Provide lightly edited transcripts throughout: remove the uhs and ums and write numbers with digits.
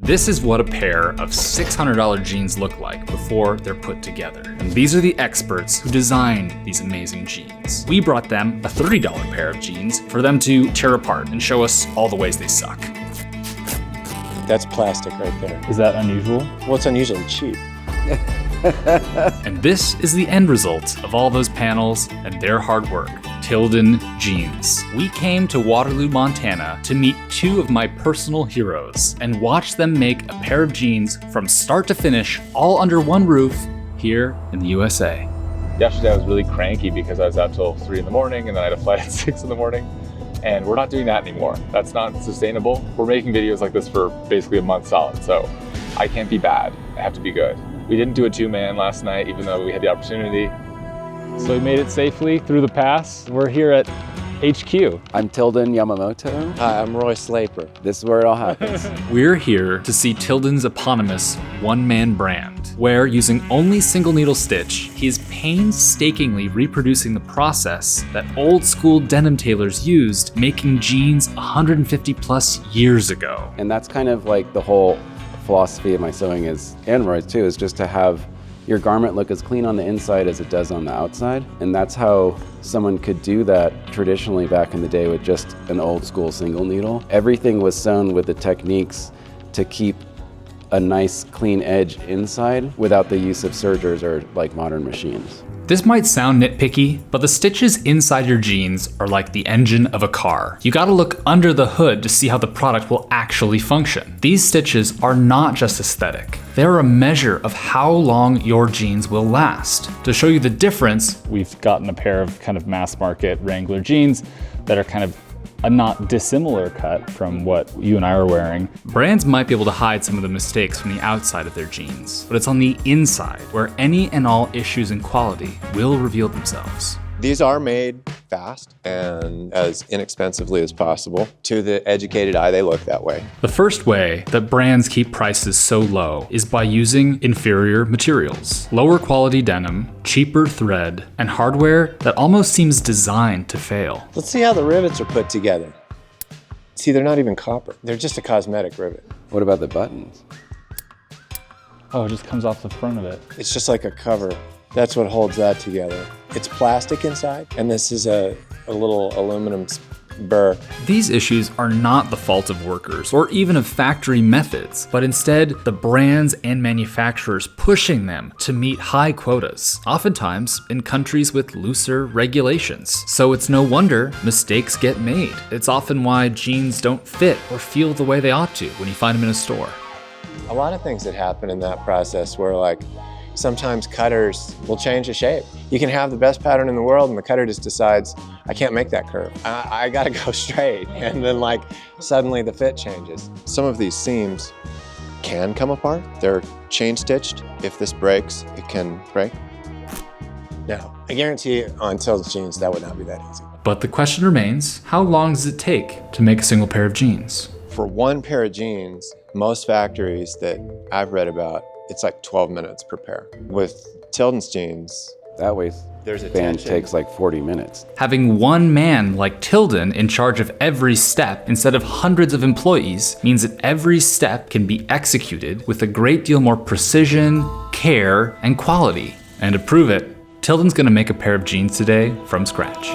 This is what a pair of $600 jeans look like before they're put together. And these are the experts who designed these amazing jeans. We brought them a $30 pair of jeans for them to tear apart and show us all the ways they suck. That's plastic right there. Is that unusual? Well, it's unusually cheap. And this is the end result of all those panels and their hard work. Tilden Jeans. We came to Waterloo, Montana to meet two of my personal heroes and watch them make a pair of jeans from start to finish, all under one roof here in the USA. Yesterday I was really cranky because I was out till 3 in the morning and then I had a flight at 6 in the morning. And we're not doing that anymore. That's not sustainable. We're making videos like this for basically a month solid, so I can't be bad. I have to be good. We didn't do a 2-man last night, even though we had the opportunity. So we made it safely through the pass. We're here at HQ. I'm Tilden Yamamoto. Hi, I'm Roy Slaper. This is where it all happens. We're here to see Tilden's eponymous one-man brand, where using only single needle stitch, he's painstakingly reproducing the process that old school denim tailors used making jeans 150 plus years ago. And that's kind of like the whole philosophy of my sewing is, and Roy's too, is just to have your garment look as clean on the inside as it does on the outside. And that's how someone could do that traditionally back in the day with just an old school single needle. Everything was sewn with the techniques to keep a nice clean edge inside without the use of sergers or like modern machines. This might sound nitpicky, but the stitches inside your jeans are like the engine of a car. You gotta look under the hood to see how the product will actually function. These stitches are not just aesthetic. They're a measure of how long your jeans will last. To show you the difference, We've gotten a pair of kind of mass market Wrangler jeans that are kind of a not dissimilar cut from what you and I are wearing. brands might be able to hide some of the mistakes from the outside of their jeans, but it's on the inside where any and all issues in quality will reveal themselves. These are made fast and as inexpensively as possible. To the educated eye, they look that way. The first way that brands keep prices so low is by using inferior materials. Lower quality denim, cheaper thread, and hardware that almost seems designed to fail. Let's see how the rivets are put together. See, they're not even copper. They're just a cosmetic rivet. What about the buttons? Oh, it just comes off the front of it. It's just like a cover. That's what holds that together. It's plastic inside, and this is a little aluminum burr. These issues are not the fault of workers or even of factory methods, but instead the brands and manufacturers pushing them to meet high quotas, oftentimes in countries with looser regulations. So it's no wonder mistakes get made. It's often why jeans don't fit or feel the way they ought to when you find them in a store. A lot of things that happen in that process where like sometimes cutters will change the shape. You can have the best pattern in the world and the cutter just decides, I can't make that curve. I gotta go straight. And then like suddenly the fit changes. Some of these seams can come apart. They're chain stitched. If this breaks, it can break. Now, I guarantee you on Tilden Jeans, that would not be that easy. But the question remains, how long does it take to make a single pair of jeans? For one pair of jeans, most factories that I've read about, it's like 12 minutes per pair. With Tilden's jeans, That way, there's a band tension. takes like 40 minutes. Having one man like Tilden in charge of every step instead of hundreds of employees means that every step can be executed with a great deal more precision, care, and quality. And to prove it, Tilden's gonna make a pair of jeans today from scratch.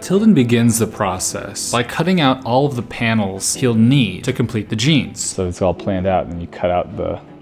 Tilden begins the process by cutting out all of the panels he'll need to complete the jeans. So it's all planned out, and then you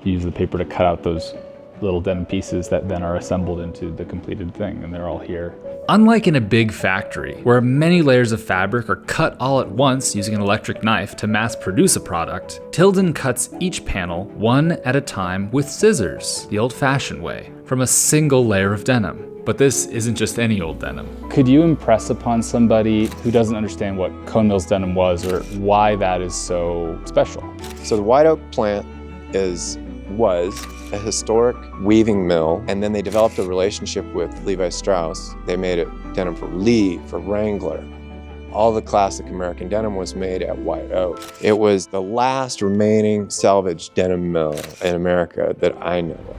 use the paper to cut out those little denim pieces that then are assembled into the completed thing, and they're all here. Unlike in a big factory, where many layers of fabric are cut all at once using an electric knife to mass produce a product, Tilden cuts each panel one at a time with scissors, the old-fashioned way, from a single layer of denim. But this isn't just any old denim. Could you impress upon somebody who doesn't understand what Cone Mills denim was or why that is so special? So the white oak plant was a historic weaving mill, and then they developed a relationship with Levi Strauss. They made it denim for Lee, for Wrangler. All the classic American denim was made at White Oak. It was the last remaining Selfedge denim mill in America that I know of.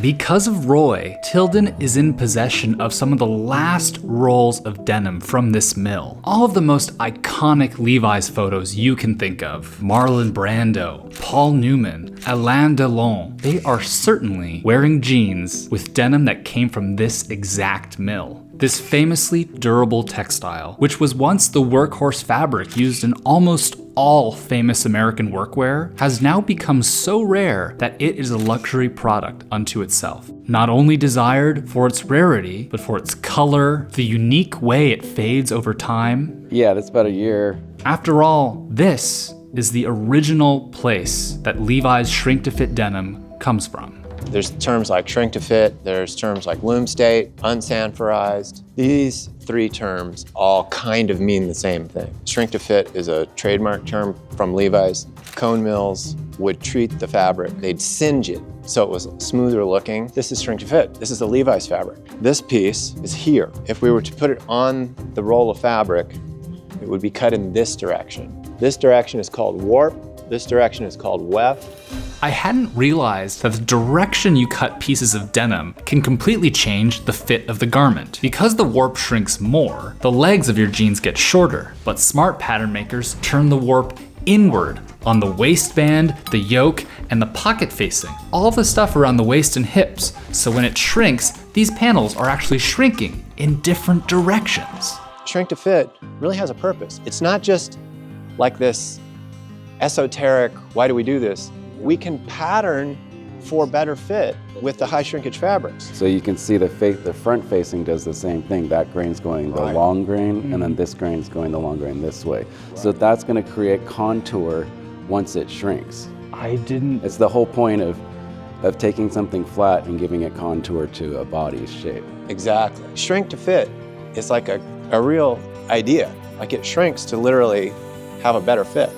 Because of Roy, Tilden is in possession of some of the last rolls of denim from this mill. All of the most iconic Levi's photos you can think of. Marlon Brando, Paul Newman, Alain Delon. They are certainly wearing jeans with denim that came from this exact mill. This famously durable textile, which was once the workhorse fabric used in almost all famous American workwear, has now become so rare that it is a luxury product unto itself. Not only desired for its rarity, but for its color, the unique way it fades over time. Yeah, that's about a year. After all, this is the original place that Levi's shrink-to-fit denim comes from. There's terms like shrink to fit, there's terms like loom state, unsanforized. These three terms all kind of mean the same thing. Shrink to fit is a trademark term from Levi's. Cone mills would treat the fabric, they'd singe it so it was smoother looking. This is shrink to fit. This is the Levi's fabric. This piece is here. If we were to put it on the roll of fabric, it would be cut in this direction. This direction is called warp, this direction is called weft. I hadn't realized that the direction you cut pieces of denim can completely change the fit of the garment. Because the warp shrinks more, the legs of your jeans get shorter, but smart pattern makers turn the warp inward on the waistband, the yoke, and the pocket facing. All the stuff around the waist and hips. So when it shrinks, these panels are actually shrinking in different directions. Shrink to fit really has a purpose. It's not just like this esoteric, why do we do this? We can pattern for better fit with the high shrinkage fabrics. So you can see the front facing does the same thing. That grain's going the long grain, and then this grain's going the long grain this way. So that's gonna create contour once it shrinks. It's the whole point of taking something flat and giving it contour to a body's shape. Exactly. Shrink to fit is like a real idea. Like it shrinks to literally have a better fit.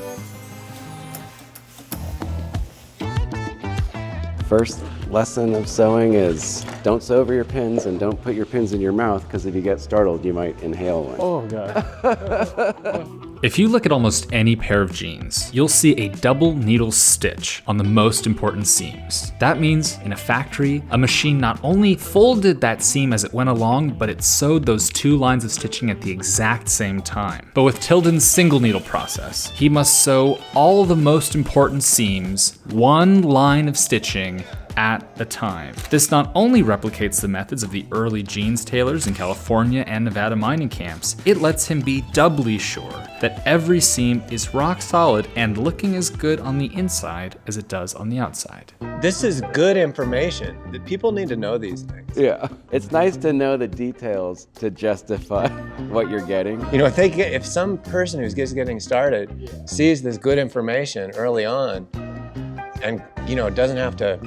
First lesson of sewing is don't sew over your pins and don't put your pins in your mouth, because if you get startled, you might inhale one. Oh God. If you look at almost any pair of jeans, you'll see a double needle stitch on the most important seams. That means in a factory, a machine not only folded that seam as it went along, but it sewed those two lines of stitching at the exact same time. But with Tilden's single needle process, he must sew all the most important seams, one line of stitching at a time. This not only replicates the methods of the early jeans tailors in California and Nevada mining camps, it lets him be doubly sure that every seam is rock solid and looking as good on the inside as it does on the outside. This is good information. That people need to know these things. Yeah, it's nice to know the details to justify what you're getting. You know, if some person who's just getting started sees this good information early on and, you know, doesn't have to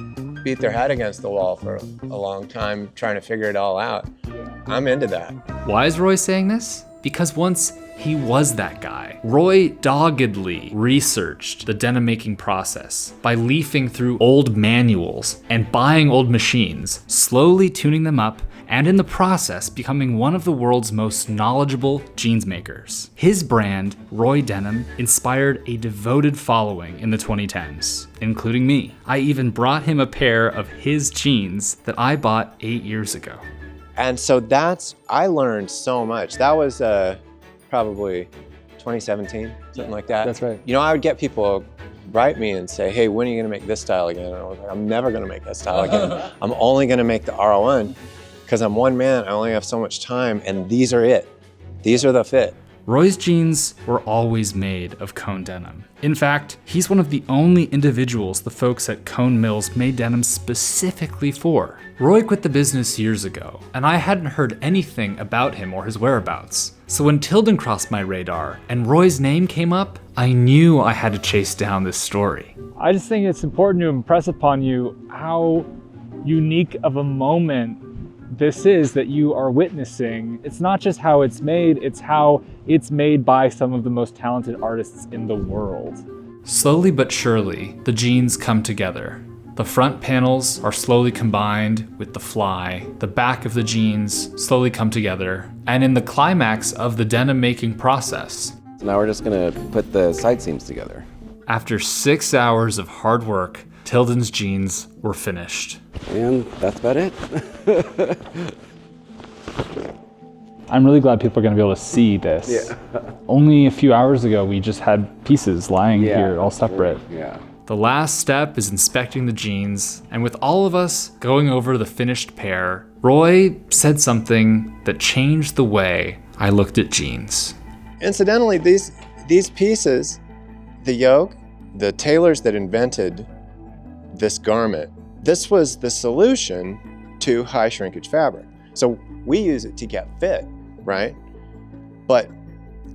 beat their head against the wall for a long time trying to figure it all out, I'm into that. Why is Roy saying this? Because once he was that guy. Roy doggedly researched the denim making process by leafing through old manuals and buying old machines, slowly tuning them up, and in the process becoming one of the world's most knowledgeable jeans makers. His brand, Roy Denim, inspired a devoted following in the 2010s, including me. I even brought him a pair of his jeans that I bought 8 years ago. And so I learned so much. That was probably 2017, something like that. That's right. You know, I would get people write me and say, hey, when are you gonna make this style again? And I was like, I'm never gonna make that style again. I'm only gonna make the R01 because I'm one man, I only have so much time, and these are it. These are the fit. Roy's jeans were always made of cone denim. In fact, he's one of the only individuals the folks at Cone Mills made denim specifically for. Roy quit the business years ago, and I hadn't heard anything about him or his whereabouts. So when Tilden crossed my radar and Roy's name came up, I knew I had to chase down this story. I just think it's important to impress upon you how unique of a moment this is that you are witnessing. It's not just how it's made, it's how it's made by some of the most talented artists in the world. Slowly but surely, the jeans come together. The front panels are slowly combined with the fly, the back of the jeans slowly come together, and in the climax of the denim making process, So now we're just gonna put the side seams together. after 6 hours of hard work, Tilden's jeans were finished. And that's about it. I'm really glad people are going to be able to see this. Yeah. Only a few hours ago, we just had pieces lying here, all separate. Yeah. The last step is inspecting the jeans, and with all of us going over the finished pair, Roy said something that changed the way I looked at jeans. Incidentally, these pieces, the yoke, the tailors that invented this garment, this was the solution to high shrinkage fabric. So we use it to get fit, right? But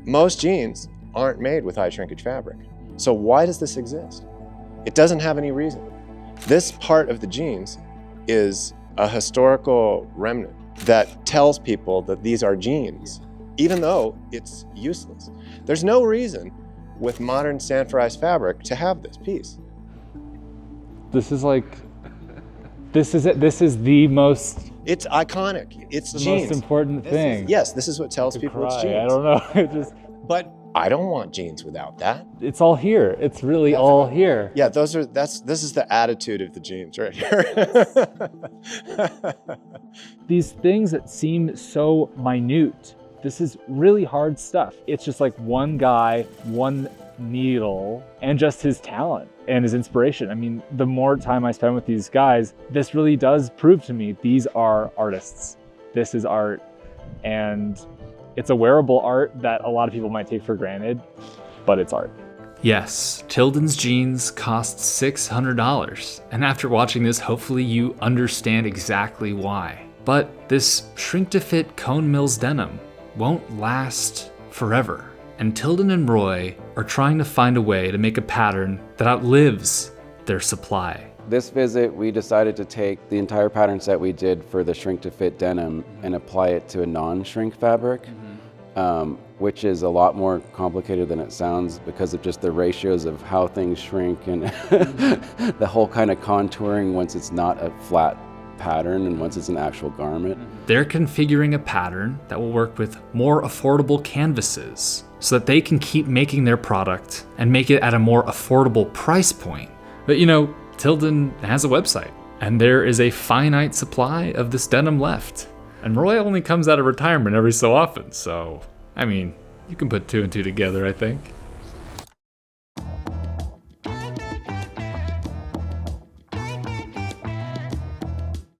most jeans aren't made with high shrinkage fabric. So why does this exist? It doesn't have any reason. This part of the jeans is a historical remnant that tells people that these are jeans, even though it's useless. There's no reason with modern sanforized fabric to have this piece. This is like, this is it. This is the most, It's iconic. It's the jeans. most important thing. Yes, this is what tells people it's jeans. I don't know. It just, But I don't want jeans without that. it's all here. It's really all here. Yeah, this is the attitude of the jeans right here. These things that seem so minute, this is really hard stuff. It's just like one guy, one needle, and just his talent and his inspiration. I mean, the more time I spend with these guys, this really does prove to me these are artists. This is art, and it's a wearable art that a lot of people might take for granted, but it's art. Yes, Tilden's jeans cost $600, and after watching this, hopefully you understand exactly why. But this shrink-to-fit Cone Mills denim won't last forever, and Tilden and Roy are trying to find a way to make a pattern that outlives their supply. This visit, we decided to take the entire pattern set we did for the shrink-to-fit denim and apply it to a non-shrink fabric, which is a lot more complicated than it sounds because of just the ratios of how things shrink and the whole kind of contouring once it's not a flat pattern and once it's an actual garment. They're configuring a pattern that will work with more affordable canvases so that they can keep making their product and make it at a more affordable price point. But you know, Tilden has a website, and there is a finite supply of this denim left. And Roy only comes out of retirement every so often, so, I mean, you can put two and two together, I think.